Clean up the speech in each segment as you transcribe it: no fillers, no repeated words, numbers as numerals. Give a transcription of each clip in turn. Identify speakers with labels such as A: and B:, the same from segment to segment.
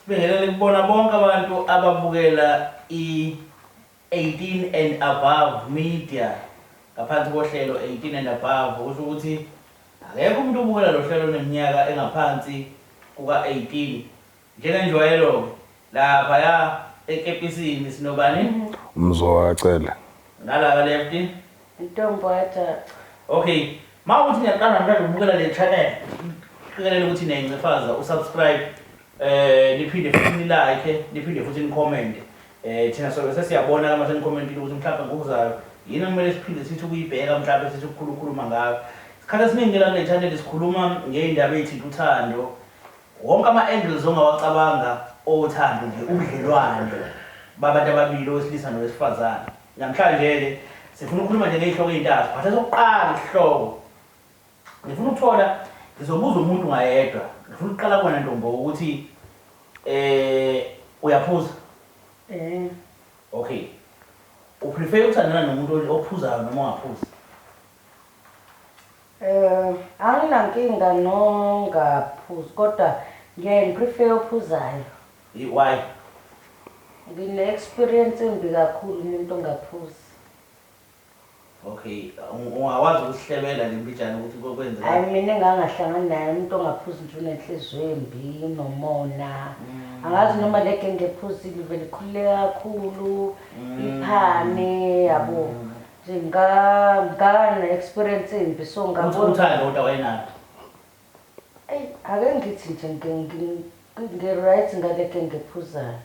A: Sibingelele kubona bonke abantu ababukela i-18 and above media ngaphansi kohlelo 18 and above kusho ukuthi akekho umuntu obukela lo hlelo neminyaka engaphansi kuka-18 njengenjwayelo lapha ya ekepisini sinobani
B: Umzwacela
A: nala lefty
C: Ntombo yatha.
A: Okay, mawuthi ngiyaqala manje ukubukela le channel qikelela ukuthi niyayincefaza usubscribe niphinde futhi nilike niphinde futhi nicomment thina sobe sesiyabona la mase nicomment ukuthi mhlawumbe ngokuzayo yini kumele siphinde sithi ukuyibheka mhlawumbe sithi ukukhuluma ngayo isikhathi esiningi la kule channel sikhuluma ngeindaba ezithinta uthando wonke ama-angles ongawacabanga othando nje ubudlelwane babantu ababili owesilisa nowesifazane namhlanje-ke sifuna ukukhuluma nje ngey'hloko ey'ntathu but esokuqala isihloko ngifuna ukuthola ngizobuza umuntu ngayedwa ngifuna ukuqala kubona Ntombo ukuthi uyaphuza okay uprefer ukuthandana nomuntu ophuzayo noma ongaphuzi
C: Anginankinga nongaphuzi kodwa ngiprefer ophuzayo.
A: why
C: Ngine-experience embi kakhulu umuntu ongaphuzi.
A: okay ungawazi ukusihlebela le mbijana ukuthi kwenzeka
C: Hayi mina engangahlangani naye umuntu ongaphuzi nje unenhliziyo embi nomona. Angazi noma leke ngephuzile vele ikhululeke kakhulu iphane yabo. Nje ngana experience embi so ngabona
A: uthando kodwa wayenalo
C: ake ngithi nje ngi-right ngaleke ngephuzayo.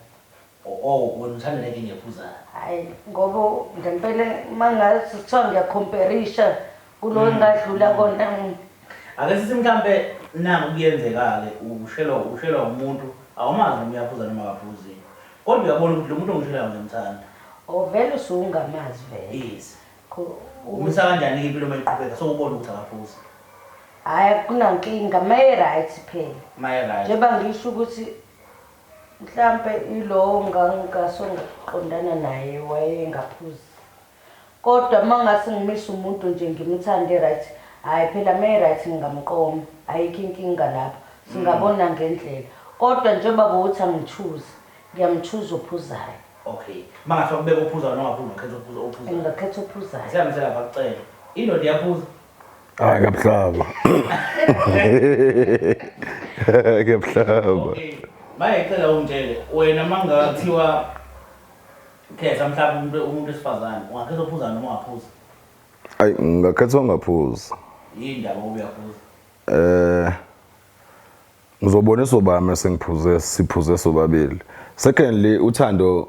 A: wena uthanda leke ngephuzayo
C: Hayi ngoba ngempela mangathi kuthiwa ngiyakhomperisha kulo engadlula kona
A: ake sithi mhlambe nangu kuyenzeka-ke ushelwa umuntu awumazi noma uyaphuza noma akaphuzi kodwa uyabona ukuthi lo muntu ongishelayo ngiyamthanda
C: ovele usungamazi vele.
A: yes umisa kanjani-ke impilo uma iqhubeka so ubona ukuthi akaphuzi
C: Hayi kunankinga maye-right phela
A: mayelright
C: njengoba ngisho ukuthi mhlampe ilo ngasongaqondana naye wayengaphuzi kodwa mangase ngimisa umuntu nje ngimthande right hayi phela maye-right ngingamqoma ayikho inkinga lapho singabona ngendlela kodwa njengoba bokuthi angithuze ngiyamthuza ophuzayo.
A: okay mangathiwa kubeka ophuzayo noma ungakhetha ophuzayo
C: Ngingakhetha ophuzayo.
A: siyamisela lapha kucela indoda iyaphuza
B: hayi kabuhlaba kabuhlaba
A: okay mayecela ungitshele wena mangathiwa khetha mhlawumbe umuntu wesifazane ungakhetha ophuzayo noma ungaphuza
B: ayi ngingakhetha ungaphuzi
A: yini ndaba ngoba uyaphuza
B: ngizobona sobami sengiphuze siphuze sobabili. Secondly uthando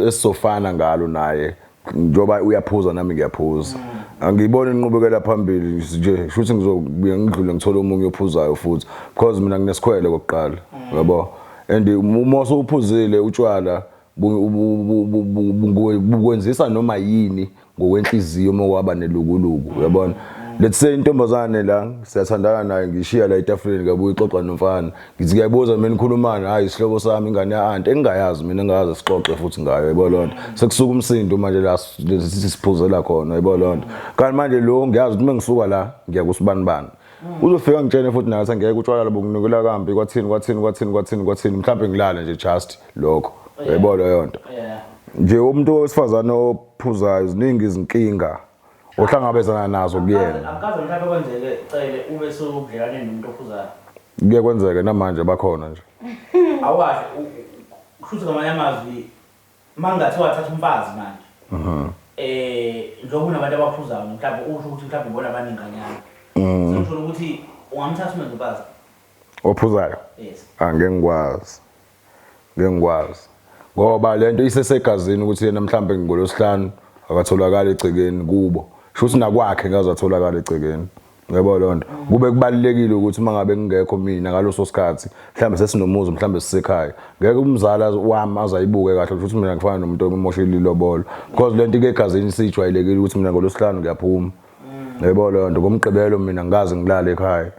B: esizofana ngalo naye njoba uyaphuza nami ngiyaphuza angiyibona inqubekela phambili nje futhi ngizobuye ngidlule ngithola umunye ophuzayo futhi because mina nginesikhwele kokuqala yabo and uma usuphuzile utshwala bukwenzisa noma yini ngokwenhliziyo uma waba nelukuluku yabona. Let's say intombazane la siyathandana naye ngishiya la etafuleni kabuye ixoxa nomfana ngithi kuyayibuza mina ikhulumana hayi isihlobo sami ingane ya-aunt engingayazi mina engayazi sixoxe futhi ngayo yabo lonto sekusuka umsindo manje la siphuzela khona yabo lonto kanti manje lo ngiyazi ukuthi mengisuka la ngiya kusibanibani uzofika ngitshene futhi nathi angeke utshwala labo kunukela kambi kwathini mhlawumbe ngilala nje just lokho yabo lo yonto nje umuntu wesifazane ophuzayo ziningi izinkinga ohlangabezana nazo kuyena
A: akaze mhlawumbe kwenzeke cele ube sobudlelane nomuntu ophuzayo
B: kuye kwenzeke namanje bakhona nje
A: awazi kushuthi ngamanye amazwi mangathi wathatha umfazi manje njengoba unabantu abaphuzayo mhlawumbe usho ukuthi mhlawumbe ubona abaninganyana sengithola ukuthi ungamthatha umenze umfazi
B: ophuzayo
A: yes
B: angengikwazi ngoba lento isesegazini ukuthi yena mhlawumbe ngolosihlanu akatholakala egcekeni kubo shuthi nakwakhe ngazatholakala egcekeni yabo lonto kube kubalekile ukuthi mangabe ngingekho mina ngaloso sikhathi mhlawumbe sesinomuzi mhlawumbe sisekhaya ngeke umzala wami azayibuke kahle ukuthi mina ngifana nomuntu omoshela ilobolo because lento igegazini sijwayelekile ukuthi mina ngolosihlanu ngiyaphuma yabo lonto ngomgqibelo mina ngazi ngilala ekhaya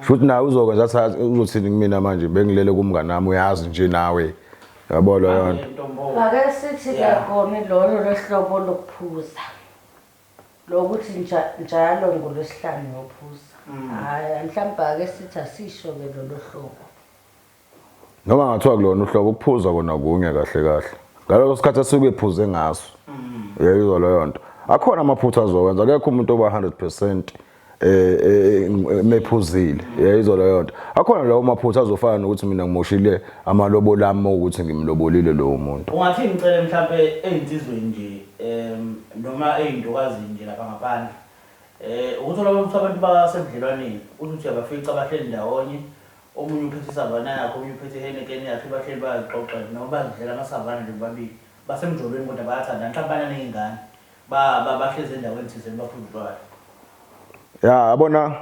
B: shuthi nawe uzokwenza athi uzothini kumina manje bengilele kumngane nami uyazi nje nawe yabo lo yonto
C: Ake sithi kuyakona lolo lesihlobo lokuphuza lokuthi njalo ngolosihlanu uyophuza hayi mhlawumbe ake sithi asisho ke lolu hlobo
B: noma ngathiwa kulona uhlobo ukuphuza kona kunye kahle kahle ngalowo sikhathi asuke ephuze ngaso yayizwa leyo nto akhona amaphutha azowenza akekho umuntu oba 100% mephuzile yayizwa leyo nto akhona lawo maphutha azofana nokuthi mina ngimoshile amalobolo ami ukuthi ngimlobolile lowo muntu
A: ungathi ngicela mhlawumbe ey'nsizweni nje noma ey'ntokazi nje lapha ngaphandle ukuthola ukuthi abantu basemdlelwaneni ukuthi uyabafica bahleli ndawonye omunye uphethe isavana yakhe omunye uphethe ihenekeni yakhe bahleli bayixoxa noma bazidlela amasavana nje babili basemjobeni kodwa bayathandana mhlawumbe bananey'ngane bahlezi endaweni thizeni baphuza utshwala
B: ya yabona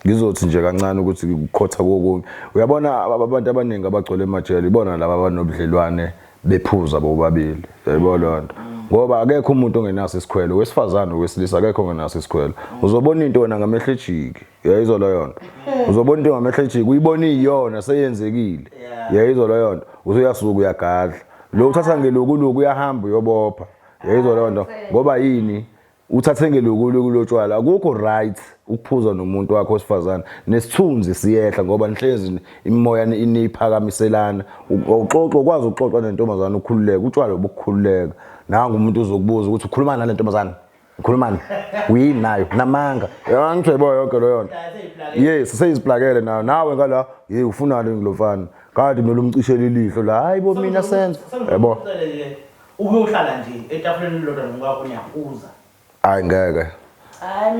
B: ngizothi nje kancane ukuthi ukukhotha kokunye uyabona abantu abaningi abagcwele emajele ibona laba abanobudlelwane bephuza bobabili yayibona lonto ngoba akekho umuntu ongenaso isikhwelo wesifazane wesilisa akekho ongenaso isikhwelo uzobona into wena ngamehlo ejiki yayizwa leyo nto uzobona into ngamehlo ejiki uyibona iyona seyenzekile yayizwa leyo nto usuyasuka uyagadla lo uthatha ngelukuluku uyahamba uyobopha yayizwa leyo nto ngoba yini uthathe ngelukuluku lotshwala akukho right ukuphuza nomuntu wakho wesifazane nesithunzi siyehla ngoba nihlezi imoya iniphakamiselana uxoxo ukwazi ukuxoxa nentombazana ukukhululeka utshwala obukhululeka nanga umuntu uzokubuza ukuthi ukhuluma nale ntombazana ukhulumani uyini nayo namanga yangithebo yonke leyo nto yes seyiziplakele nayo nawe ngala hey ufunani ngilofana kanti mina umcishela ilihlo la hayibo mina senze yebo
A: ukuyohlala nje etafuleni lodwa ngakho niyaphuza
B: hayi ngeke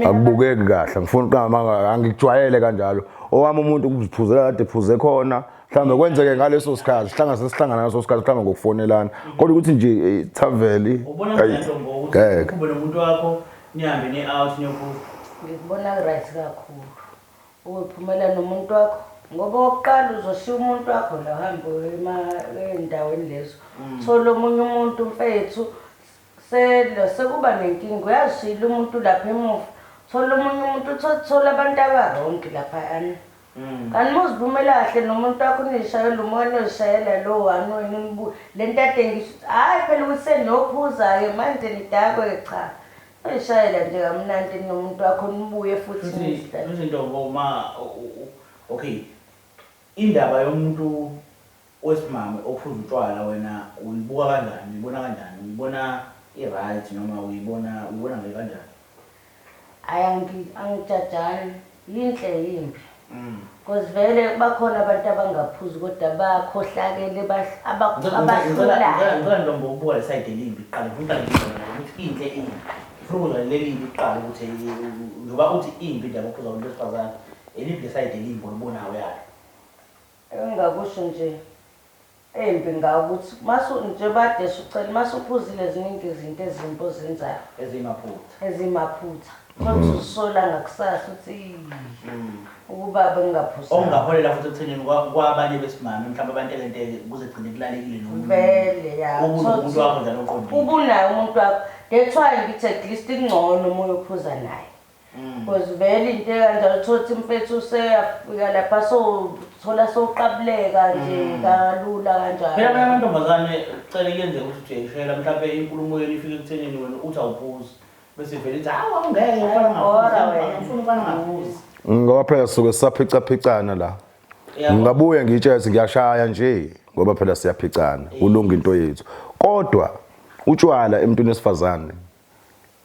B: akubukeki kahle ngifuna uqamba angikujwayele kanjalo owami umuntu ukuziphuzela kade ephuze khona mhlambe kwenzeke ngaleso sikhathi sihlangana naso sikhathi mhlambe ngokufonelana kodwa ukuthi nje taveli
A: ubona ngento ngokuthi kube nomuntu wakho nihambe ni-out niyophuza
C: ngikubona right kakhulu ukuphumela nomuntu wakho ngoba oqala uzoshiya umuntu wakho la uhambe endaweni lezo thola omunye umuntu mfethu sekuba nenkinga uyazishila umuntu lapha emuva thola omunye umuntu thola abantu abaronke laphayana kanti muzivumela kahle nomuntu wakho unishayela umoya noshayela lo wani wena lento ade ngisho hayi phela ukuthi senophuza-ke manje nidakwe cha uyishayela nje kamnandi nomuntu wakho nibuye futhi
A: izinto ngoma okay indaba yomuntu wesimame ophuza utshwala wena uyibuka kanjani uyibona kanjani uyibona i-right noma uyibona ngekanjani angijajani yinhle yimbi because vele bakhona abantu abangaphuzi kodwa bakhohlakele ngicela ntombo ukubuka le side elimbi kuqala ukuthi inhle imbi ufuna ukuzaleli imbi kuqala ukuthi njengoba uthi imbi indaba ophuza abantu besifazane eliphi le side elimbi olibonayo yayo
C: engingakusho nje embi ngakuthi nje bade sicela masuphuzile ziningi izinto ezimbi ozenzayo ezimaphutha kodwa usola ngakusasa uthi ukuba bengaphuzi
A: ongaholela futhi ekuthenini kwabanye besimame mhlawumbe abantu elenteke kuze gcine kulalekile nomuntu
C: vele ya
A: umuntu wakho njalo uqondile
C: ubunayo umuntu wakho that's why ngithi at least ingcono umoya ophuza naye because vele into kanjalo thothi mfethu useyafika lapha thola soqabuleka nje kalula kanjalo
A: phela abanye amantombazane cela kuyenzeka ukuthi ujeshela mhlawumbe inkulumo yenu ifike ekuthenini wena uthi awuphuzi bese vele ithi hawu angeke ufana ngaphuzi
B: ngoba phela suke sisaphicaphicana la ngingabuye ngitshele ngiyashaya nje ngoba phela siyaphicana kulunga into yethu kodwa utshwala emntwini wesifazane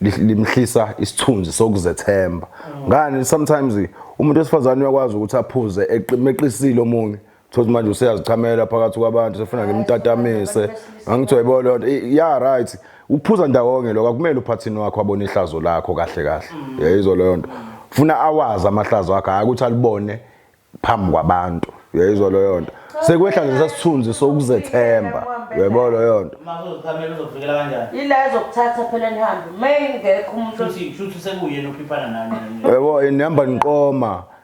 B: limhlisa isithunzi sokuzethemba ngani sometimes umuntu wesifazane uyakwazi ukuthi aphuze eqisile omunye thothi manje useyazichamela phakathi kwabantu sefuna ngemtatamise angithiwa yebo lonto yeah right ukuphuza ndawonye lokho akumele uphathini wakho abone ihlazo lakho kahle kahle yayizwa leyo nto ufuna awazi amahlazo akhe hayi ukuthi alibone phambi kwabantu yayizwa leyo nto sekwehla nje sasithunzi sokuzethemba yebo leyo nto
A: mazozichamela uzokuvikela kanjani
C: ila ezokuthatha phela nihambe mayingekho umuntu
A: futhi sekuyena ophiphana nani
B: yebo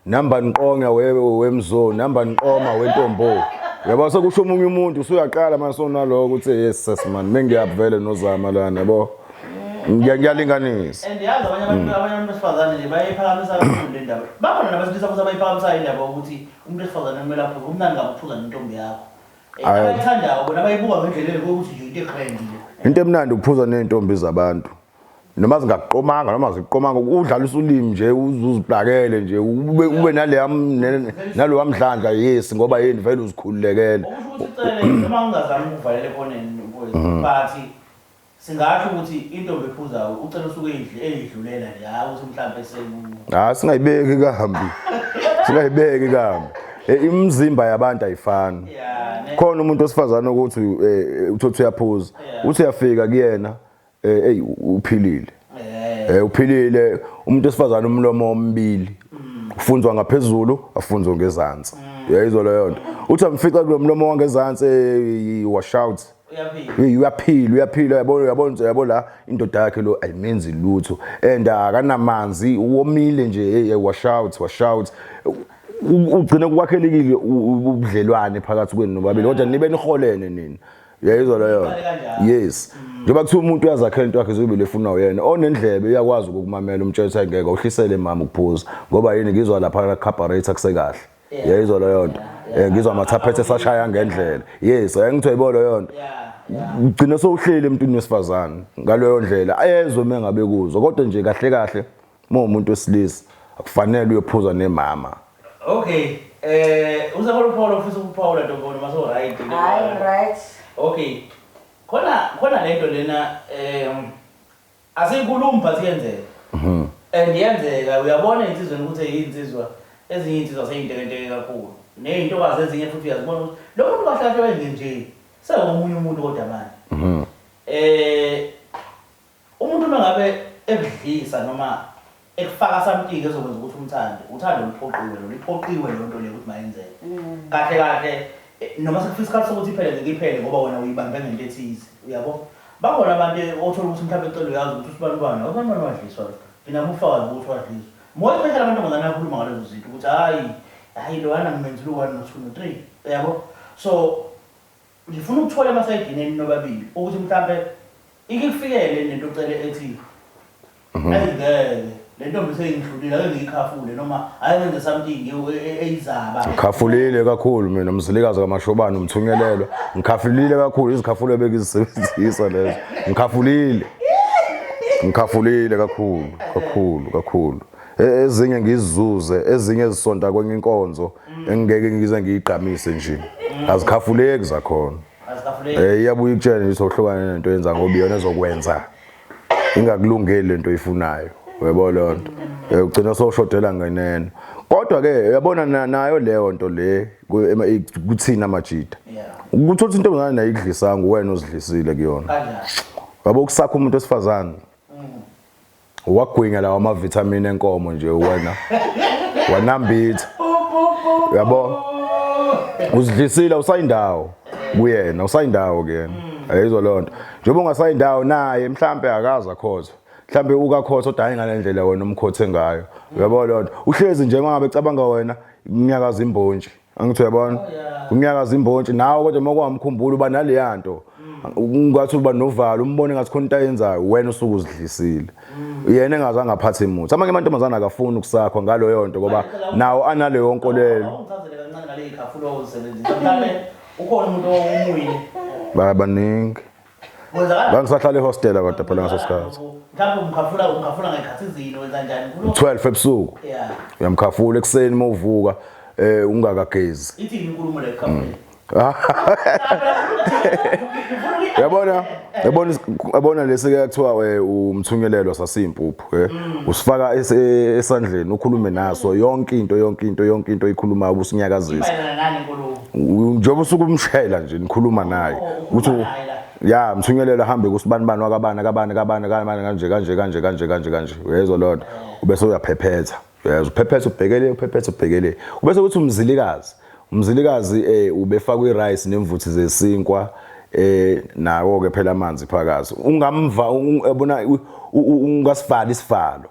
B: namba niqonga wemzoni namba niqoma wentombo yabo sekusho omunye umuntu usuyaqala manje sonaloko ukuthi yes sasman mengiyavele nozama lana yabo ngiyalinganisa
A: and yazi abanye besifazane nje bayiphakamisa kakhulu le ndaba bakhona nabesilisa futhi abayiphakamisa indaba ukuthi umuntu wesifazane kumele aphuze umnandi ngaphuza nentombi yakho abayithandayo bona bayibuka ngendlela ukuthi nje into ekrendile
B: into emnandi ukuphuza nentombi zabantu noma zingakuqomanga noma ziqomanga udlalisa ulimi nje uzibhakele nje ube nalo amdlandla yes ngoba yini vele uzikhululekela
A: ukuthi noma ungazami ukuvalela ekhoneni but singasho ukuthi into bephuzayo ucela usuke edlulela nje hayi ukuthi mhlawumbe
B: singayibeki kambi singayibeki kambi imizimba yabantu ayifani khona umuntu osifazana ukuthi uthothi uyaphuza uthi uyafika kuyena uphilile uphilile umuntu osifazana umlomo omibili ufunzwa ngaphezulu afunzwa ngezansi uyayizwa leyo nto uthi amfica kulo mlomo wangezansi wash out uyaphila yabo la indoda yakhe lo ayimenzi lutho and akanamanzi uwomile nje wash out ugcina kwakhelekile ubudlelwane phakathi kwenu nobabili kodwa nibe niholene nina uyayizwa leyo yes njengoba kuthiwa umuntu uyazakhela into yakhe zobe lefuna uyena onendlebe uyakwazi ukukumamela umtshela ngeke uhlisele mama ukuphuza ngoba yini ngizwa lapha na carburetor kusekahle uyayizwa leyo nto ngizwa amathaphethe sashaya ngendlela yes ayengithiwa ibolo yonto ugcina sowuhlele emntwini wesifazane ngaleyo ndlela ayezwe mengabe kuzo kodwa nje kahle umuntu wesilisa akufanele uyophuza nemama.
A: Okay, uzakho Paul ufisa ukuphawula Ntomboni maso right.
C: Hayi right.
A: Okay. Khona lento lena asikhulumi but yenzeka. And yenzeka uyabona insizweni ukuthi yinsizwa ezinye insizwa seyintekenteke kakhulu. Nezintokazi ezinye futhi uyazibona ukuthi lo muntu kahle wenze nje sekumunye umuntu kodwa manje. Umuntu mangabe ebudlisa noma ekufaka something ezokwenza ukuthi uthando liphoqiwe lonto le ukuthi mayenzeke kahle noma sekufisa ukuthi iphele ngiphele ngoba wena uyibambe ngento ethize uyabo bakhona abantu othola ukuthi mhlawumbe ecelo yazi ukuthi usibani abantu wadliswa mina mufakazi ukuthi wadliswa moya phela abantu ngana khuluma ngalezo zinto ukuthi hayi lo yana ngimenzile 1 no 2 no 3 uyabo so ngifuna ukuthola amasayidini nobabili ukuthi mhlawumbe ikikufikele lento ocele ethi ayingeke lento beseyinghlulile ake ngikhafule noma ayenze something eyizaba
B: khafulile kakhulu mina umzilikazi kaMashobane umthungelelwa ngikhafulile kakhulu izikhafulo ebekizisebenzisa lezo ngikhafulile kakhulu ezinye ngizizuze ezinye ezisonta kwenye inkonzo engeke ngize ngiyigqamise nje azikhafuleki zakhona iyabuya ikutshela nje sohlukana nento yenza ngoba iyona ezokwenza ingakulungeli lento ifunayo uyabona lonto ugcina sowushodela ngenene kodwa ke uyabona nayo leyo nto le kuthina amajida ukuthola into engane nayidlisanga wena uzidlisile kuyona yabo kusakho umuntu osifazana wagwinya lawa ama-vitamin enkomo nje wena wanambitha yabo uzidlisile usayindawo kuyena usayindawo kuyena ayizwa lonto njengoba ungasayindawo naye mhlambe akaza khotho mhlambe ukakhotho odayi ngalendlela wena umkhothe ngayo uyabona lonto uhlezi nje mangabe ecabanga wena unyakaza imbontshi angithi uyabona unyakaza imbontshi nawe kodwa makwamkhumbula uba naleyanto ungathi uba novalo umbone ngathi khona into ayenzayo wena usuke uzidlisile yena engazange aphathe imutho amanye amantombazana akafuni ukusakho ngalo yonto ngoba nawo analeyo nkolelo
A: ungithathele kancane ngale ikhafulo ozisebenzisa mhlawumbe ukhona umuntu owumuyile
B: baningi bangisahlala ehostel kodwa phela ngaso sikhathi
A: mhlawumbe umkhafula ngekhathi izino wenza njani
B: 12 ebusuku uyamkhafula ekseni mawuvuka ungakagezi
A: ithini inkulumo le khafule
B: yabona lesike kuthiwa umthungelelwa sasimpuphu usifaka esandleni ukhulume naso yonke into ikhuluma ubusinyakazisa njengoba usuku umshayela nje nikhuluma naye uthi ya mthungelelwa hambe kusibanibani wakabana kanje uyezwa lonto ubese uyaphephetha uyezwa uphephetha ubhekele ubese uthi umzilikazi ubefaka irice nemvuthi zesinkwa nawo ke phela amanzi phakathi ungamva ubona ungasifali isifalo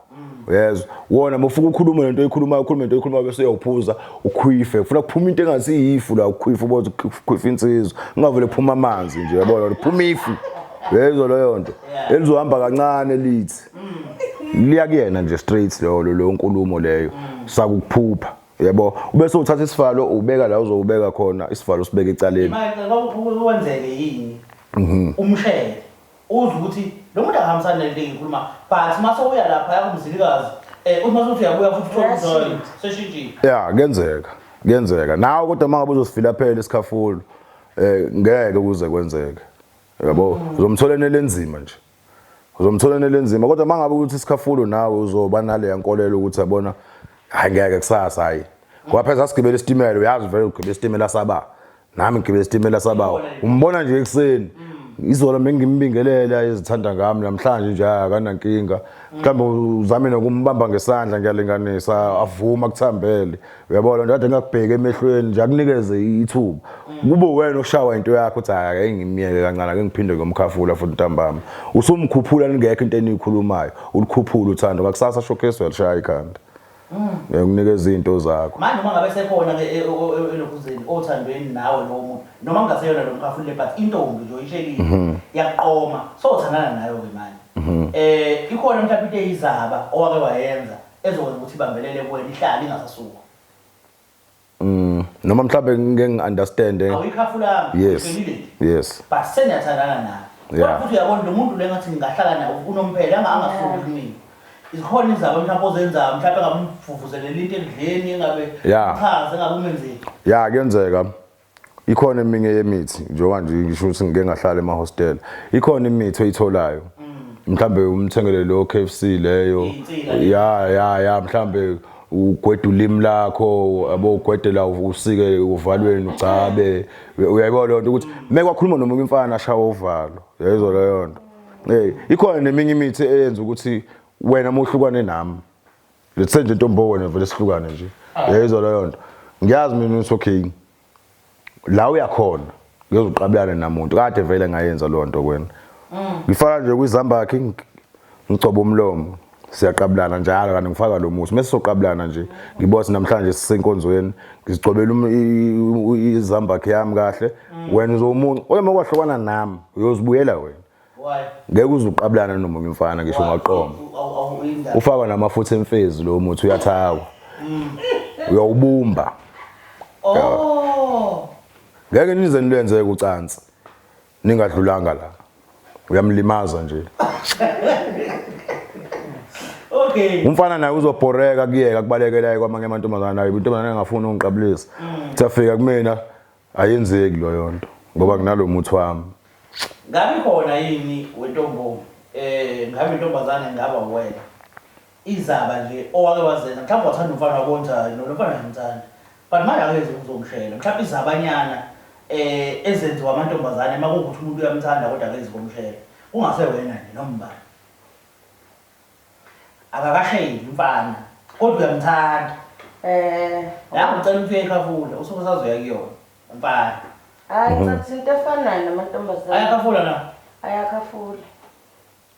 B: uyezwa wona mufuna ukukhuluma lento ikhuluma bese uyawuphuza ukhwife ufuna kuphuma into engasi yifu la ukhwife uboza ukhwife insizwa ungavele kuphuma amanzi nje yabona kuphuma ifu uyezwa leyo nto elizohamba kancane lithi liya kuyena nje straight lo nkulumo leyo sakuphupha yabo ubese uthatha isifalo ubeka la uzobeka khona isifalo sibeke ecaleni
A: manje kwenzeke yini umshele uzwe ukuthi lo muntu akahambisani nento engikhuluma but mase uya lapha yakumzilikazi uthi mase uthi uyabuya futhi uthola seshintshile.
B: Yeah, kuyenzeka nawe kodwa mangabe uzosifila phela isikhafulo ngeke kuze kwenzeke yabo uzomthola lenzima nje uzomthola lenzima kodwa mangabe ukuthi isikhafulo nawe uzoba nale yankolelo ukuthi yabona hayi ngeke kusasa hayi ngoba phela sasigibela isitimela uyazi vele ugibela isitimela saba nami ngigibela isitimela saba umbona nje ekseni izolo bengimbingelela ezithanda ngami namhlanje nje akanankinga mhlawumbe uzame nokumbamba ngesandla ngiyalinganisa avuma kuthambele uyabona nje ade ngakubheka emehlweni nje akunikeze ithuba kube wena oshawa into yakho uthi ake ngimiyeke kancane ake ngiphinde ngomkhafula futhi ntambama usumkhuphula ningekho into eniyikhulumayo ulikhuphula uthando ngakusasa showcase welishaya ikhanda ngikunikeza izinto zakho
A: manje uma ngabe sekhona ke elokuzeni othandweni nawe lo muntu noma ngingaseyona lo mkhafule but intombi nje oyishelile yaqoma so uthandana nayo ke manje ikhona mhlawumbe into eyizaba owake wayenza ezokwenza ukuthi ibambelele kuwena ihlala ingasasuka
B: noma mhlawumbe ngeke ngi-understand
A: awuyikhafula
B: yes
A: but seniyathandana naye futhi uyabona lo muntu le ngathi ngingahlala naye unomphela angasuki kumina izikhona izaba mhlawumbe ozenza mhlawumbe engamvuvuzelela into endleni engabe chaza engabe umenzeni
B: kuyenzeka ikhona eminye yemithi njengoba nje ngisho ukuthi ngike ngahlala ema-hostel ikhona imithi oyitholayo mhlawumbe umthengele lo KFC leyo mhlawumbe ugweda ulimi lakho abo ugwedela usike uvalweni ucabe uyayibona lonto ukuthi mekwakhuluma nomunye umfana ashaya uvalo yayizwa leyo nto ikhona neminye imithi eyenza ukuthi wena muhlukane nami lethe nje intombo wena vele sihlukane nje yayizwa leyo nto ngiyazi mina ukuthi okay la uyakhona ngizoqabelana namuntu kade vele ngayenza lo nto kwena ngifaka nje kwizambakhe ngigcoba umlomo siyaqabelana njalo kanti ngifaka lo muthi mase soqabelana nje ngibothi namhlanje sisenkonzweni ngizicobela izambakhe yami kahle wena uzomuntu oyema kwahlukana nami uyozibuyela wena ngeke uzuqabelana nomunye umfana ngisho ngaqoma ufaka namafutha emfezi lo muthi uyathawa uyawubumba ngeke nize nilenzeke ucansi ningadlulanga la uyamlimaza nje
A: okay
B: umfana naye uzobhoreka kuyeka kubalekelayo kwamanye amantombazana naye intombazana engafuni ungiqabulisa tsafika kumina ayenzeki lo yonto ngoba kunalo muthi wami
A: ngabe khona yini wentombo ngabe intombazana ngaba wena izaba nje owake wazenza mhlawumbe wathanda umfana wakonza lo mfana ngimthanda but manje akeze uzongishela mhlawumbe izabanyana ezenziwa amantombazana emakuthi umuntu uyamthanda kodwa akeze kumshela ungase wena nje nombani akakasheli umfana kodwa uyamthanda ngicela ukuthi uyekhafula usuke sazoya kuyona umfana
C: hayi ngathi into efanayo namantombazana
A: ayakhafula na
C: ayakhafula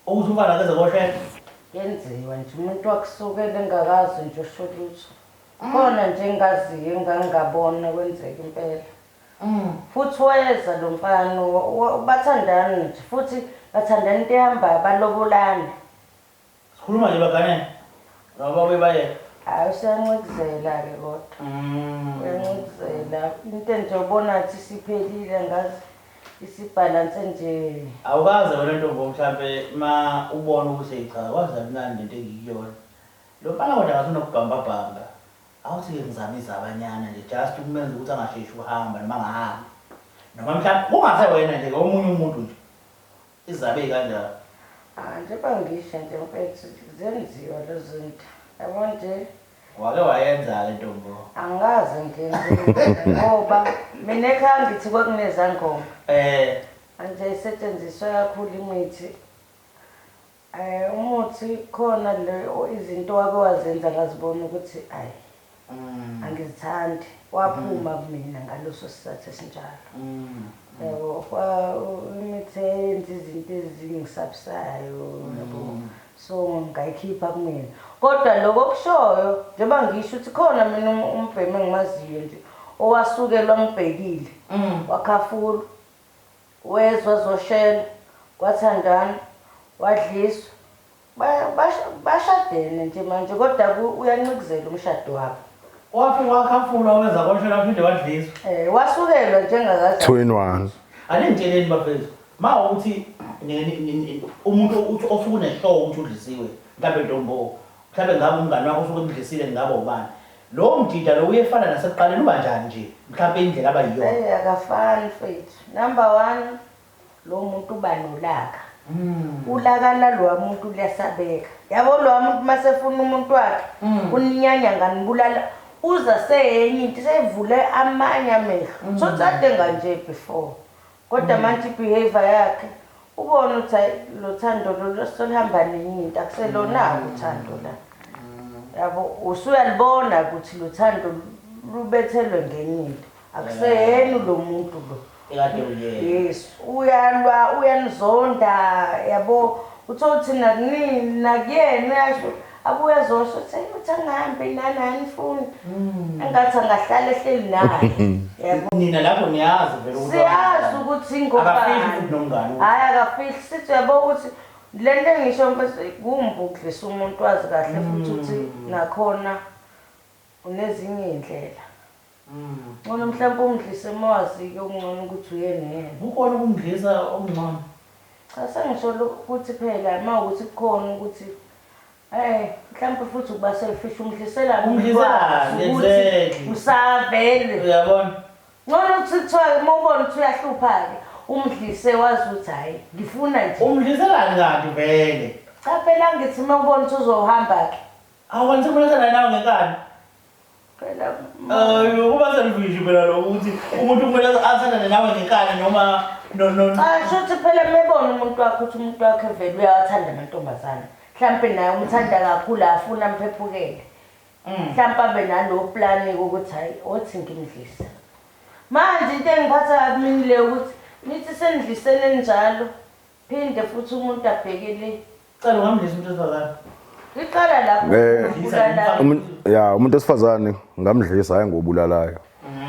A: ukuthi umfana akeze koshela
C: yenziwa nje umuntu wakusukela engakazi nje usho lutho khona nje engaziyo engangabona kwenzeka impela futhi wayeza lo mfana bathandana nje futhi bathandana into ehambayo balobolana
A: sikhuluma nje baganene ngoba bebaye
C: hayi usancikizela-ke kodwa uyancikizela into nje ubona ukuthi isiphelile ngazi isibhalanse nje
A: awukaze wena ntombo mhlawumbe ma ubona ukuthi cha kwazi mnandi into engiyiyona lo mfana kodwa ngasunokubhambabhamba awuthi-ke ngizamisa abanyana nje just ukumenza ukuthi angasheshi uhamba noma angahambi noma mhlawumbe kungase wena nje omunye umuntu nje izabe kanjalo
C: njengoba ngisho nje mfethu zenziwa lezo zinto yabo nje
A: wake wayenza-ke ntombo
C: angazi ngenze ngoba mina ekhaya ngithi kwakunezangoma manje isetshenziswa kakhulu imithi umuthi khona le izinto wake wazenza ngazibona ukuthi ayi angizithandi waphuma kumina ngaloso sizathu esinjalo yabo imithi eyenza izinto ezingisabisayo yabo so ngayikhipha kumina kodwa lokho kushoyo njengoba ngisho ukuthi khona mina umbhemi engimaziyo nje owasukelwa ngibhekile wakhafula wezwa zoshela kwathandana wadliswa bashadene nje manje kodwa uyancikizela umshado wabo
A: wakhafula wenza koshela phinde wadliswa
C: wasukelwa njengakazi
B: 2 in 1
A: aningitsheleni bafethu Mawukuthi umuntu osuke uneshow ukuthi udlisiwe mhlawumbe Ntombo mhlawumbe ngabe umngane wakho osuke umdlisile ngabe ubani lo mdida lo uyefana nasekuqaleni uba njani nje mhlawumbe indlela abayiyona
C: akafani mfethu. Number 1 lo muntu uba nolaka. Ulaka lo muntu liyasabeka. Yabo lo muntu masefuna umuntu wakhe uninyanya nganibulala uza seyenye into sevule amanye amehlo. So tsadenga nje before. Kodwa manje behavior yakhe ubona ukuthi lo thando lo solihamba nenye into akuselona uthando la. Yabo usuyalibona ukuthi lo thando lubethelwe ngenye into. Akuseyena lo muntu lo.
A: ekade uyena
C: Yes, uyalwa uyanizonda yabo uthothi nakuyena yasho abuya zosho uthi angihambe nani funi engathi angahlala ehleli naye yabo
A: nina lapho niyazi vele ukuthi
C: siyazi ukuthi ingobani
A: akafihli futhi nomngane
C: hayi akafihli sithi yabo ukuthi lento engisho mfethu kumbukudlisa umuntu wazi kahle futhi uthi nakhona unezinye indlela Ngona mhlawumbe umdlise mawazi okungcono ukuthi uyena yena.
A: Ukhona ukumdlisa okungcono.
C: Cha sengisho ukuthi phela mawukuthi kukhona ukuthi mhlawumbe futhi ukuba selfish umdlisela
A: exactly.
C: Usavele.
A: Uyabona?
C: Ngona ukuthi kuthiwa mawubona ukuthi uyahlupha ke umdlise wazi ukuthi hayi ngifuna nje.
A: Umdlisela kanti vele.
C: Cha phela ngithi mawubona ukuthi uzohamba ke.
A: Awanthi kumele nawe ngekani.
C: Phela
A: kuba selfish phela lo ukuthi umuntu kumele athandane nawe ngekani noma no.
C: Shothi phela mebona umuntu wakhe ukuthi umuntu wakhe vele uyawathanda amantombazana. Mhlambe naye umthanda kakhulu afuna mphephukele. Mhlambe abe nalo plan ukuthi hayi othi ngimdlisa. Manje into engiphatha kabi le ukuthi nithi senidlisene njalo phinde futhi umuntu abhekele.
A: Cela ungamdlisa umuntu esifazane.
C: Iqala lapho
B: umuntu esifazane ngamdlisa hayi ngobulalayo.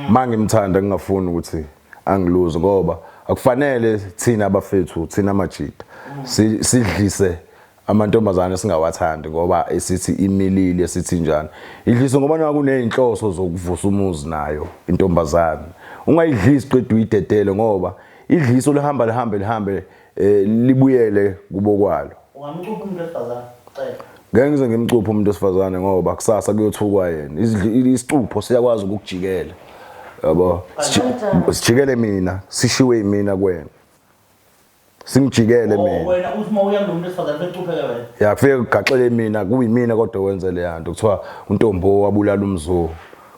B: Mangimthanda ngingafuni ukuthi angiluze ngoba akufanele thina abafethu thina amajida sidlise amantombazane singawathandi ngoba esithi imilili esithi njani. Idliso ngoba naku kuneyinhloso zokuvusa umuzi nayo intombazane. Ungayidlisi qedwe uyidedele ngoba idliso lihambe libuyele kubokwalo.
A: Ungamcupha umuntu esifazane. Cela.
B: Ngeke ngize ngimcuphe umuntu esifazane ngoba kusasa kuyothukwa yena. Isicupho siyakwazi ukujikela. Yabo. Sijikele mina, sishiwe yimina kwena. Singijikele mina.
A: Wena uthi mawuya kumuntu esifazane becupheke wena.
B: Ya kufike kugaxele mina kuyimina kodwa wenze le yanto kuthiwa uNtombo wabulala umzo.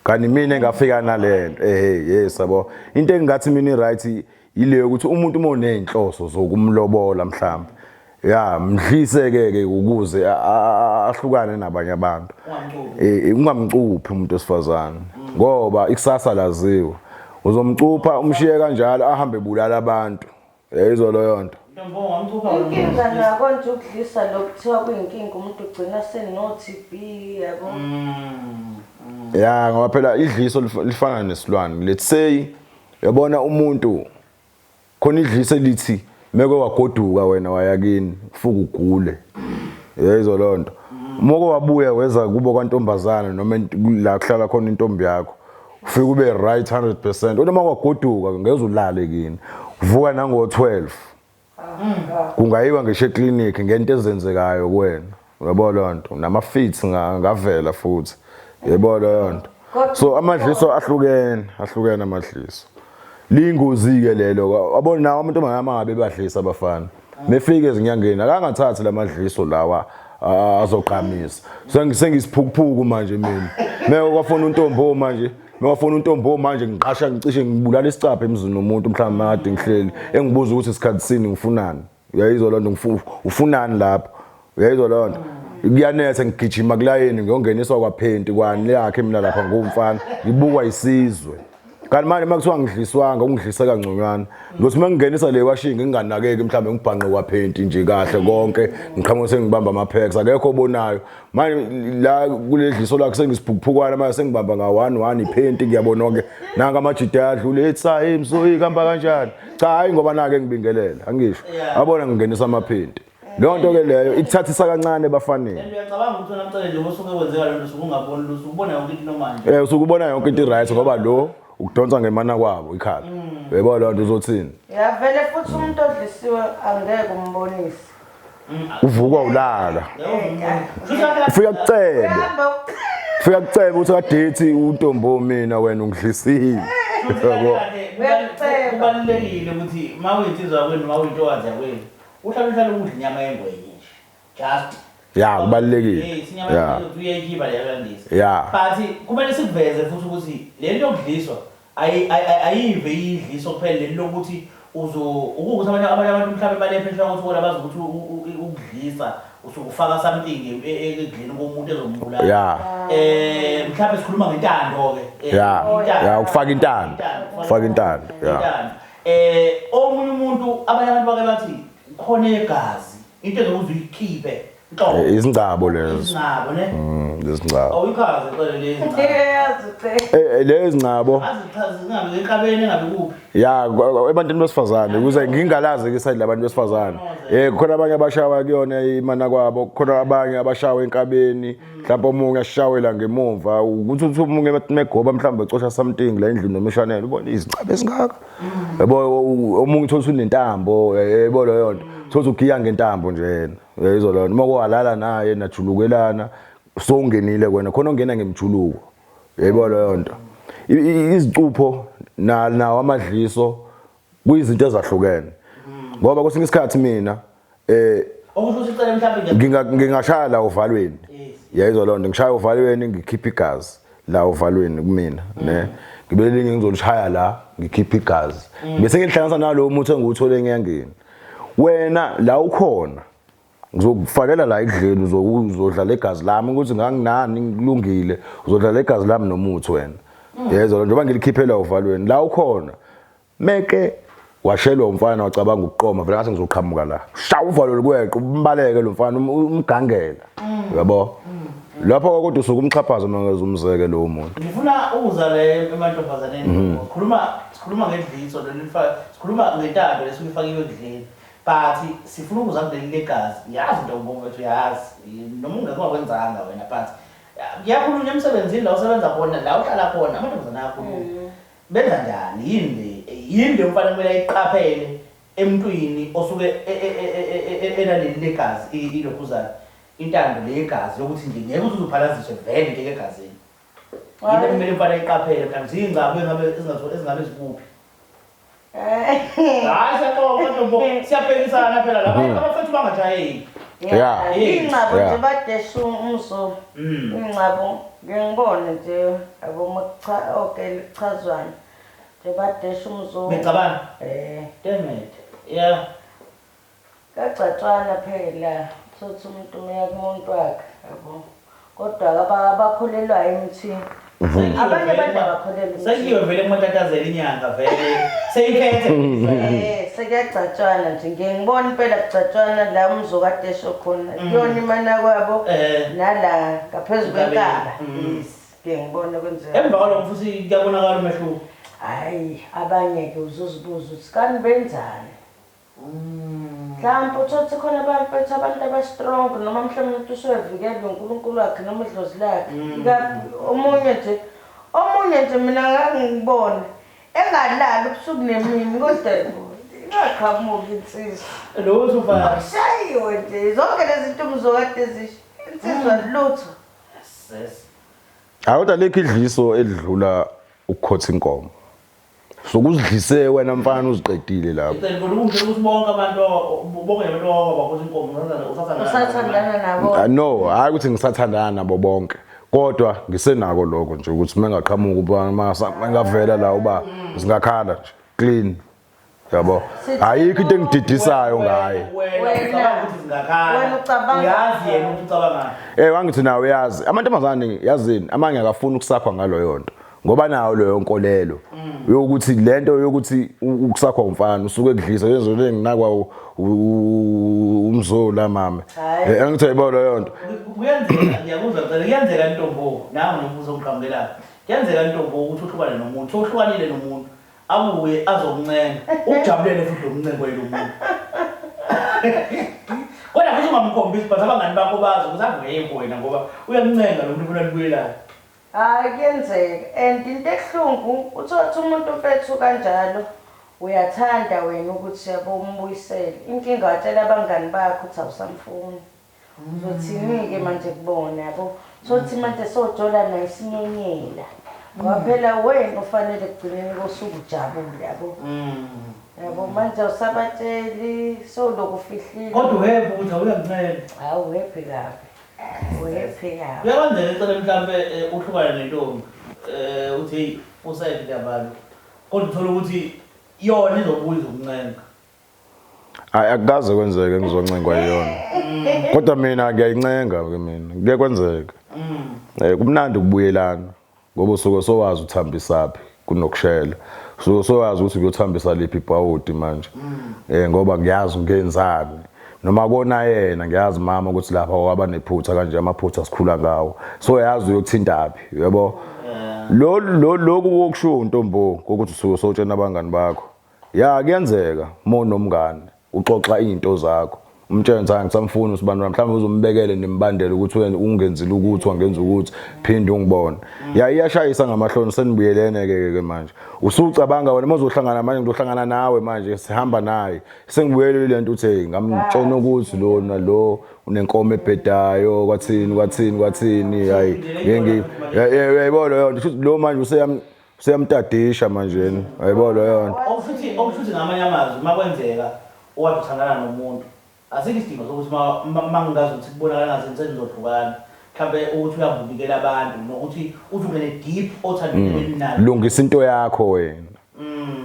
B: Kanti mina engafika nalento yes yabo. Into engathi mina right ile ukuthi umuntu uma unenhloso zokumlobola mhlawumbe ya mdliseke ukuze ahlukane nabanye abantu. Ungamcuphi umuntu esifazane ngoba ikusasa laziwe. Uzomcupha umshiye kanjalo ahambe bulala abantu. Yayizwa leyo nto.
A: Ntombo ngamcupha
C: inkinga nako nje ukudlisa lokuthiwa kuyinkinga umuntu ugcina seno TB yabo.
B: Ya ngoba phela idliso lifana nesilwane. Let's say yabona umuntu khona idliso lithi meke wagoduka wena wayakini kufuka ugule. Yayizwa leyo nto. Moko wabuya weza kubo kwantombazana noma la kuhlala khona intombi yakho. Ufike ube right 100%. Uma wagoduka ngeze ulale kini. Vuka nango 12. Kungayiwa ngisho eclinic ngento ezenzekayo kuwena. Uyabona leyo nto. Nama fits ngavela futhi. Uyabona leyo nto. So amadliso ahlukene amadliso. Lingozi ke lelo. Abona nawo amantombazana mangabe badlisa abafana. Mefike ezinyangeni akangathathi lamadliso lawa azoqhamisa. Sengisiphukuphukuma manje mina. Meke kwafuna uNtombo manje. Mewafuna uNtombo manje ngiqasha ngicishe ngibulala isicapha emzini nomuntu mhlawumbe makade ngihleli engibuza ukuthi isikhathi sini ngifunani. Uyayizwa loo nto ufunani lapho. Uyayizwa loo nto. Kuyanetha ngigijima kulayeni ngiyongeniswa kwaphenti kwani yakhe mina lapha ngomfana ngibukwa isizwe. Kanti manje makuthiwa ngidliswanga ungidlisa kangconywana ngothi mangingenisa le washingi nginganakeki mhlawumbe ngibhanqe kwaphenti nje kahle konke ngiqhamuka sengibamba amapacks akekho obonayo manje la kuledliso lakhe sengisiphukuphukwana manje sengibamba nga1 iphenti ngiyabona konke nanga amajida adlule ethi hayi msoyi kamba kanjani cha hayi ngoba nake ngibingelela angisho abona ngingenisa amaphenti leyo nto ke leyo ikuthathisa kancane bafanele.
A: Ngiyacabanga ukuthi namhlanje nje usuke wenzeka lento usukungaboni lutho ubona yonke into manje.
B: Usukubona yonke into right ngoba lo ukudonsa ngemana kwabo ikhala yebo lo nto uzothini
C: Vele futhi umuntu odlisiwe angeke umbonise.
B: uvukwa ulala ufika kucebe ukuthi kadethi untombo mina wena ungidlisile yabo
A: kubalulekile ukuthi mawuyitsizwa kwenu mawuyintokazi yakwenu uhlala ukudla inyama yengwenye nje just
B: ya kubalulekile
A: isinyama uyayikhipha leyalandisa
B: ya
A: but kumele sikuveze futhi ukuthi lento yokudliswa ayive idliso kuphela lento lokuthi ukuthi abanye abantu mhlawumbe balephesha ukuthi bona bazi ukuthi ukudlisa usukufaka something ekudleni komuntu ezombulala mhlawumbe sikhuluma ngentando ke
B: ya ukufaka intando
A: omunye umuntu abanye abantu bake bathi khona egazi into ezokuzikhiphe inhlobo
B: izingcabo lezo
A: izingcabo ne
B: izingcabo
A: awuyikhaze qale lezi
B: lezi ngcabo
A: azichazi enkabeni engabe kuphi
B: ya ebantwini besifazane ukuze ngingalazi ke side labantu besifazane khona abanye abashawa kuyona imana kwabo khona abanye abashawa enkabeni mhlawumbe omunye ashawela ngemuva ukuthi umunye megoba mhlawumbe ecosha something la endlini nomishanele ubona izingcabo ezingaka yabo omunye uthola unentambo yebo lo yonto thola ugiya ngentambo nje yena yizo lo noma kwalala naye najulukelana so ungenile kwena khona ongena ngemjuluko yebo lo yonto izicupho nawo amadliso kuyizinto ezahlukene ngoba kwesinye isikhathi mina
A: okusho ukuthi icela mhlawumbe
B: ngingashaya la uvalweni yayizwa lonto ngishaya uvalweni ngikhipha igazi la uvalweni kumina ne ngibelinye ngizolishaya la ngikhipha igazi bese ngihlanganisa nalo umuthi engiwuthole enyangeni wena la ukhona ngizokufakela la ekudleni uzodlala igazi lami ukuthi nganginani ngilungile uzodlala igazi lami nomuthi wena yezwa lonto njengoba ngilikhiphela uvalweni la ukhona meke washelwa umfana wacabanga ukuqoma vele ngase ngizoqhamuka la shawu uvalo likweqe umbaleke lo mfana umgangela yabo lapho kodwa usuke umxhaphaza mangeze umzeke lo muntu
A: ngifuna ukuzala emantombazaneni sikhuluma ngedliso sikhuluma ngentando lesuke ifakiwe ekudleni but sifuna ukuzala legazi yazi into ngibonga ukuthi yazi noma ungakwenzanga wena but yakhulunywa emsebenzini la usebenza khona la uhlala khona amantombazana akho benza njani yini mfana kumele ayiqaphele emntwini osuke enaleli legazi ilokhuzana intando legazi yokuthi nje ngeke uzuphalaziswe vele into egazini yini kumele mfana ayiqaphele kanti zingcabo ezingabe zikuphi hayi siyabonga siyabhekisana phela lapha abafethu bangajayeli
C: ingcabo nje badesha umso ingcabo ngiyibone nje abomacha okay lichazwana nje badesha umso
A: ngicabanga demet
C: kagcatshwana phela sothi umuntu uya kumuntu wakhe yabo kodwa abakholelwa emthini abanye abantu abakholelwa
A: sekiwe vele kumatatazela inyanga vele seyiphethe
C: sekuyagcatshwana nje ngiyibona impela kugcatshwana la umzokade esho khona kuyona imana kwabo nala ngaphezulu kwenkaba ngiyibona kwenzeka
A: emva kwalokho futhi kuyabonakala umehluko
C: hayi abanye ke uzozibuza ukuthi kani benzani mhlawumbe uthothi khona abantu aba-strong noma mhlawumbe umuntu usevikele uNkulunkulu wakhe noma idlozi lakhe omunye nje mina ngangibona engalali ubusuku nemini kodwa ingaqhamuki insizwa
A: lo uzofa
C: shayiwe nje zonke lezi zinto umzokade zisho insizwa lutho
B: kodwa lekho idliso edlula ukukhotha inkomo sokuzidlise wena mfana uziqedile lapho
A: ukuthi bonke abantu abakhoza inkomo
C: usathandana nabo
B: no hayi ukuthi ngisathandana nabo bonke kodwa ngisenako lokho nje ukuthi mengaqhamuka uba mangavela la uba singakhala nje clean yabo ayikho into engididisayo ngaye
C: wena ucabanga
A: uyazi yena ukuthi ucabanga
B: wangithi nawe yazi amantombazane yazini amanye akafuni ukusakhwa ngalo yonto ngoba nayo leyo nkolelo yokuthi lento yokuthi ukusakhwa umfana usuke ekudlisa yenzo lenginakwa umzola mama angithi ayibona leyo nto
A: kuyenzeka ngiyakuzwa kuyenzeka intombo nawe nobuzo ngiqambelana kuyenzeka intombo ukuthi uhlukane nomuntu ohlukanile nomuntu abuye azokuncenga ujabulele futhi umncengo lo muntu kodwa futhi ungamkhombisi but abangani bakho bazi ukuthi angeke wena ngoba uyakuncenga lo muntu ufuna libuyelana
C: Hayi kuyenzeka and into ehlungu uthothi umuntu mfethu kanjalo uyathanda wena ukuthi yabo umbuyisele inkinga watshela abangani bakho ukuthi awusamfuni uzothini-ke manje kubona yabo sothi manje sojola naye sinyenyela ngoba phela wena ufanele kugcineni kosuku ujabule yabo yabo manje usabatsheli soloku ufihlile
A: kodwa uhephe ukuthi awuyangincela
C: hawu uhephe kabi uhephe kabi
A: uyakwenzela ecele mhlampe uhlukane nentombi uthi hey usayephi abantu kodwa uthola ukuthi yona izobuya izokuncenga
B: hayi akukaze kwenzeke ngizoncengwa yiyona kodwa mina ngiyayincenga ke mina kuye kwenzeka kumnandi ukubuyelana ngoba usuke sowazi uthambisaphi kunokushela sowazi ukuthi uyothambisa liphi ibhawudi manje ngoba ngiyazi ngenzani noma kona yena ngiyazi mama ukuthi lapha waba nephutha kanje amaphutha sikhula ngawo so yazi uyokuthintaphi yabo lokhu kokusho untombo ukuthi usuke sotshena abangani bakho ya kuyenzeka monomngane uxoxa izinto zakho umtshela ngithi ngisamfuna usibani mhlawumbe uzombekele nembandela ukuthi ungenzile ukuthi wangenza ukuthi phinde ungibone ya iyashayisa ngamahloni senibuyelene ke manje usucabanga wena mazohlangana manje ngizohlangana nawe manje sihamba naye sengibuyelele lento uthi ngamtshela ukuthi lona lo unenkomo ebhedayo kwathini hayi yayibona yona lo manje useyamtadisha manje yayibona yona
A: okufuthi ngamanye amazwi makwenzeka owathi uthangana nomuntu asikho isidingo sokuthi mangingazi ukuthi kubonakala ngathi nizohlukana mhlawumbe ukuthi uyabubikela abantu nokuthi uvumele deep othandweni nalo
B: lungisa into yakho wena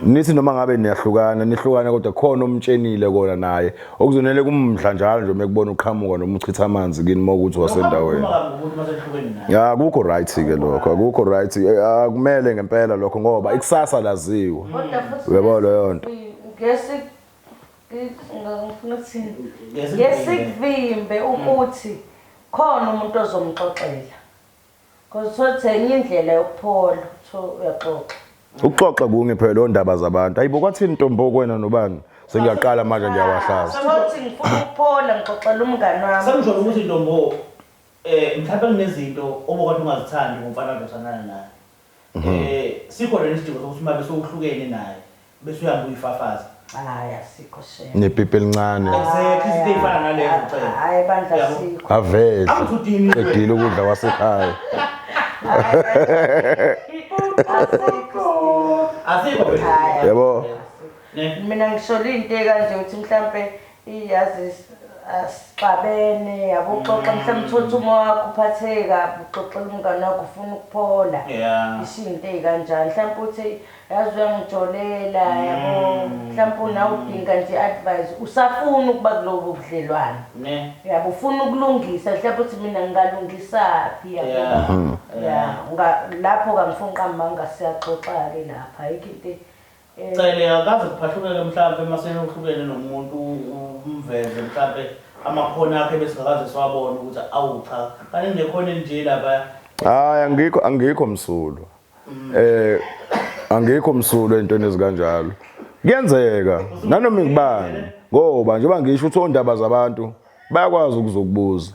B: nithi noma ngabe nihlukana kodwa khona umtshenile kona naye okuzonele kumdla njalo nje mekubona uqhamuka noma uchitha amanzi kini mokuthi wasendaweni ya akukho right ke lokho akukho right akumele ngempela lokho ngoba ikusasa laziwe uyabona yonto
C: ngesikuvimbe ukuthi khona umuntu ozomxoxela because sothi enye indlela yokuphola uyaxoxa
B: ukuxoxa kunye phela ondaba zabantu ayibo kwathini ntombo kwena nobani sengiyaqala manje ngiyawahlaza
C: sothi ngifuna ukuphola ngixoxela umngani wami
A: sangisho ukuthi ntombo mhlawumbe kunezinto obokade ungazithandi ngomfana ozothandana naye sikho le isidingo sokuthi mabe sokuhlukene naye bese uyamba uyifafaza
C: hayi asikho shame
B: nepipi elincane
A: exactly izinto ezifana nalezo cela
C: hayi bandla sikho
B: avele edile ukudla wasekhaya
A: asikho
B: yabo
C: mina ngishola into kanje ukuthi mhlambe iyazi asixabene yabo uxoxa mhlambe uthothi uma wakho uphatheka uxoxela umngane wakho ufuna ukuphola izinto ezikanjani mhlambe uthi yazi uyangijolela yabo mhlambe una udinga nje advice usafuna ukuba kulobo budlelwane yabo ufuna ukulungisa mhlambe uthi mina ngingalungisaphi yabo lapho kangifuni qamba ngasiyaxoxa ke lapha ayikho into
A: cele akaze kuphahlukele mhlawumbe masene uhlukene nomuntu umveze mhlawumbe amakhono akhe besingakaze siwabona ukuthi awu cha kanti ngekhona nje lapha
B: hayi angikho msulu angikho msulu entweni ezikanjalo kuyenzeka nanoma ngibani ngoba nje bangisho uthi ondaba zabantu bayakwazi ukuzokubuza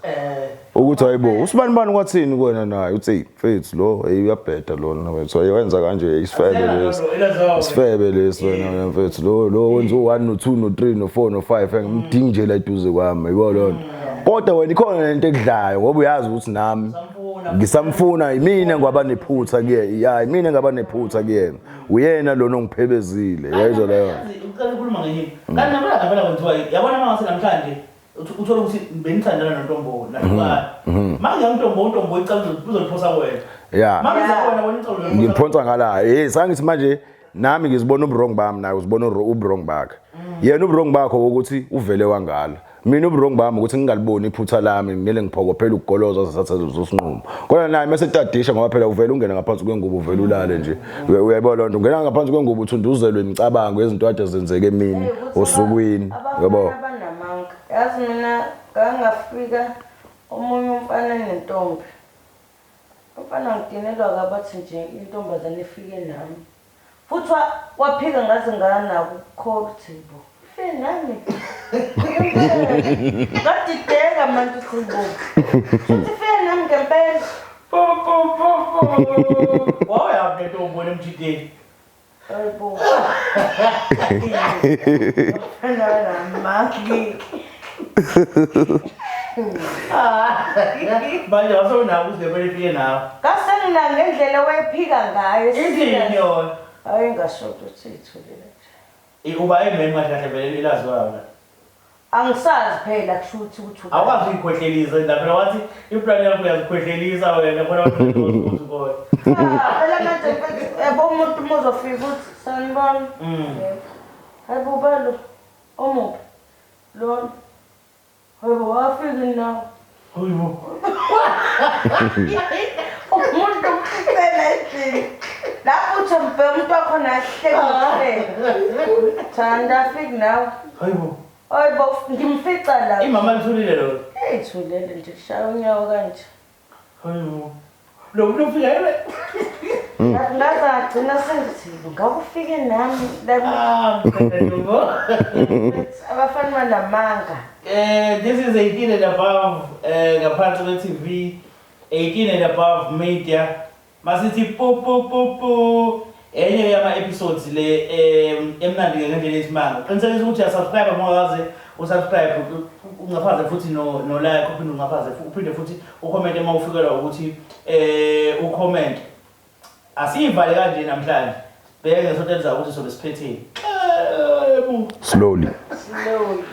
B: ukuthi hayibo usibani kwathini kuwena naye uthi mfethu lo uyabheda lona wethu ayenza kanje isifebe lesi wena mfethu lo wenza u1 no2 no3 no4 no5 ngimdingi nje la eduze kwami yabo lona kodwa wena ikhona lento ekudlayo ngoba uyazi ukuthi nami ngisamfuna imina ngoba nephutha kuye hayi mina ngaba nephutha kuyena uyena lona ongiphebezile yayizwa leyo
A: ucela ukukhuluma ngenyini kanti namhlanje phela kwenziwa yabona mangase namhlanje uthola ukuthi benithandana noNtombo nahlukana manje uNtombo icala uzoliphosa wena manje wena icala
B: ngimphonsa ngala sangithi manje nami ngizibona ubrong bami naye uzibona ubrong bakhe yena ubrong bakho ukuthi uvele wangala mina ubrong bami ukuthi ngingaliboni iphutha lami ngimele ngiphokophela ukugoloza sasathatha zosinqumo kodwa naye mase tadisha ngoba phela uvela ungena ngaphansi kwengubo uvela ulale nje uyayibona lonto ungena ngaphansi kwengubo uthunduzelwe imicabango ezinto ade zenzeke emini osukwini yabo
C: yazi mina ngangafika omunye umfana nentombi umfana ngidinelwa kabathi nje intombazane ifike nami futhi waphika ngaze nganako ukukhola uThebo fe nami ngadideka manje uThebo futhi fe nami ngempela
A: Wawuyapi lento umbona emjideni?
C: Hayibo. Namaki.
A: Manje wasewunako uzibele ifike nawe.
C: Kasengina ngendlela wayephika ngayo.
A: Izini yona.
C: Hayi ngashoda uthi ithulile.
A: Uba emeni kahle kahle vele ilazi wona.
C: Angisazi phela kushuthi ukuthi
A: Awukwazi ukuyikhohlelisa nje phela wathi iplani yakho uyazikhohlelisa wena khona ukuthi ukho.
C: phela manje yabo umuntu mozofika ukuthi sanibona. Hayi bubalo. Omuphi? Lona. Hayibo wafika nawo.
A: Hayibo.
C: Umuntu uphela lapho uthi mbe umuntu wakho nahleke. Thanda fik nawo.
A: Hayibo.
C: Hayibo ngimfica la.
A: Imama lithulile lo.
C: Ethulele nje shaya unyawo kanje.
A: Hayibo. Lo muntu ufika yena.
C: Ngaza agcina sengithi ngakufike nami la
A: Ngiyabonga.
C: abafana banamanga.
A: This is 18 and above ngaphansi kwe-TV, 18 and above media. Masithi po enye yama-episodes le emnandi ngendlela esimanga. Qinisekisa ukuthi uyasubscribe mawukaze usubscribe ungaphaze futhi no like uphinde ungaphaze uphinde futhi ucomment uma ufikelwa ukuthi ucomment. Asiyivale kanje namhlanje. Bheke ngesontela ukuthi sobe siphetheni.
B: Slowly.
C: Slow.